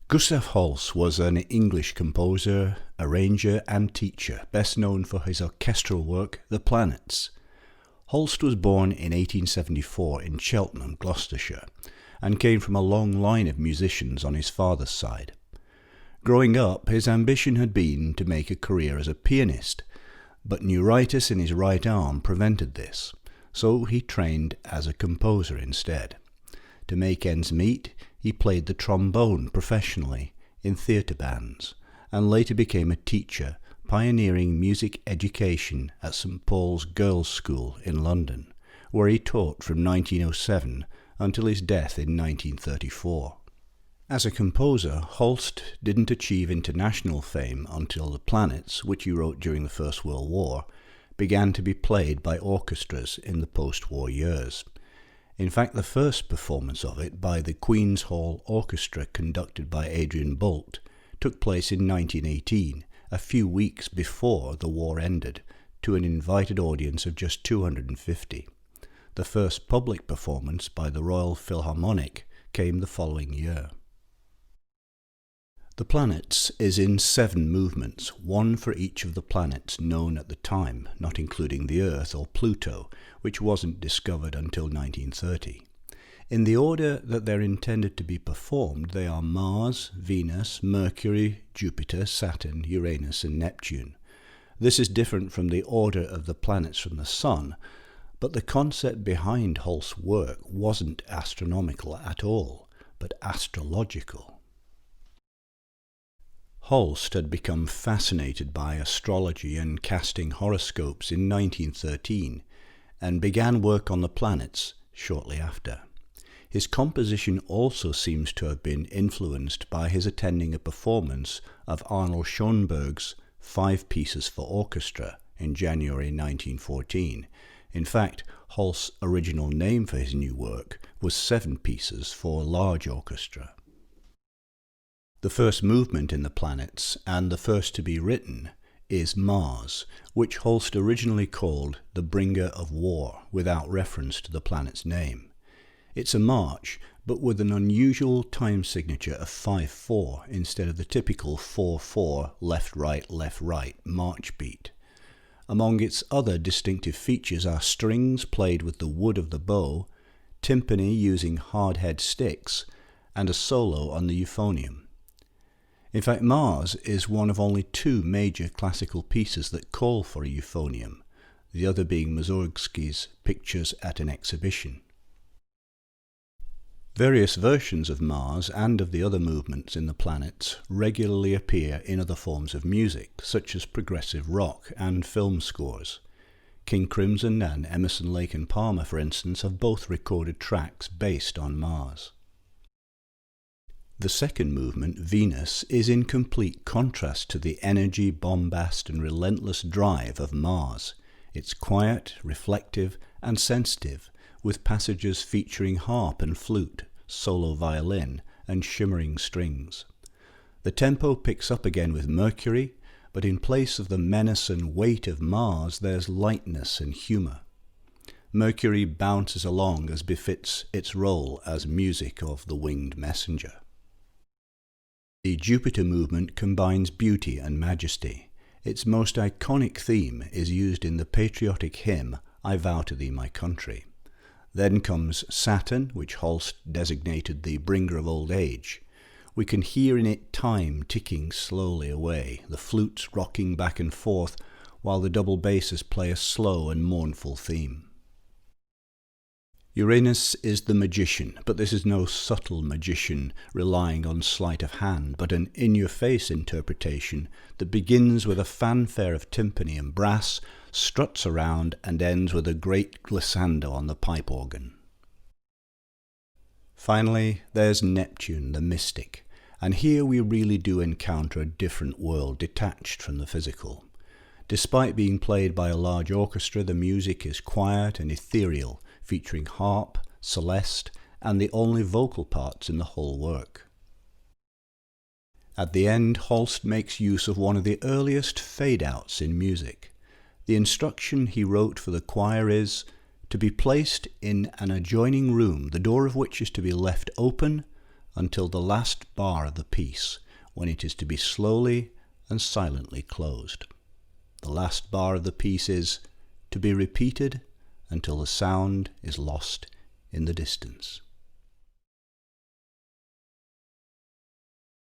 Gustav Holst was an English composer, arranger and teacher, best known for his orchestral work, The Planets. Holst was born in 1874 in Cheltenham, Gloucestershire, and came from a long line of musicians on his father's side. Growing up, his ambition had been to make a career as a pianist, but neuritis in his right arm prevented this, so he trained as a composer instead. To make ends meet, he played the trombone professionally in theatre bands, and later became a teacher, pioneering music education at St Paul's Girls' School in London, where he taught from 1907 until his death in 1934. As a composer, Holst didn't achieve international fame until The Planets, which he wrote during the First World War, began to be played by orchestras in the post-war years. In fact, the first performance of it by the Queen's Hall Orchestra, conducted by Adrian Boult, took place in 1918, a few weeks before the war ended, to an invited audience of just 250. The first public performance by the Royal Philharmonic came the following year. The Planets is in 7 movements, one for each of the planets known at the time, not including the Earth or Pluto, which wasn't discovered until 1930. In the order that they're intended to be performed, they are Mars, Venus, Mercury, Jupiter, Saturn, Uranus and Neptune. This is different from the order of the planets from the Sun, but the concept behind Holst's work wasn't astronomical at all, but astrological. Holst had become fascinated by astrology and casting horoscopes in 1913, and began work on the planets shortly after. His composition also seems to have been influenced by his attending a performance of Arnold Schoenberg's 5 Pieces for Orchestra in January 1914. In fact, Holst's original name for his new work was 7 Pieces for Large Orchestra. The first movement in The Planets, and the first to be written, is Mars, which Holst originally called The Bringer of War, without reference to the planet's name. It's a march, but with an unusual time signature of 5/4 instead of the typical 4/4 left-right march beat. Among its other distinctive features are strings played with the wood of the bow, timpani using hardhead sticks, and a solo on the euphonium. In fact, Mars is one of only 2 major classical pieces that call for a euphonium, the other being Mussorgsky's Pictures at an Exhibition. Various versions of Mars and of the other movements in The Planets regularly appear in other forms of music, such as progressive rock and film scores. King Crimson and Emerson, Lake and Palmer, for instance, have both recorded tracks based on Mars. The second movement, Venus, is in complete contrast to the energy, bombast and relentless drive of Mars. It's quiet, reflective and sensitive, with passages featuring harp and flute, solo violin and shimmering strings. The tempo picks up again with Mercury, but in place of the menace and weight of Mars there's lightness and humour. Mercury bounces along as befits its role as music of the winged messenger. The Jupiter movement combines beauty and majesty. Its most iconic theme is used in the patriotic hymn, I Vow to Thee, My Country. Then comes Saturn, which Holst designated the bringer of old age. We can hear in it time ticking slowly away, the flutes rocking back and forth, while the double basses play a slow and mournful theme. Uranus is the magician, but this is no subtle magician relying on sleight of hand, but an in-your-face interpretation that begins with a fanfare of timpani and brass, struts around and ends with a great glissando on the pipe organ. Finally, there's Neptune, the mystic, and here we really do encounter a different world detached from the physical. Despite being played by a large orchestra, the music is quiet and ethereal, featuring harp, celeste, and the only vocal parts in the whole work. At the end, Holst makes use of one of the earliest fade-outs in music. The instruction he wrote for the choir is to be placed in an adjoining room, the door of which is to be left open until the last bar of the piece, when it is to be slowly and silently closed. The last bar of the piece is to be repeated until the sound is lost in the distance.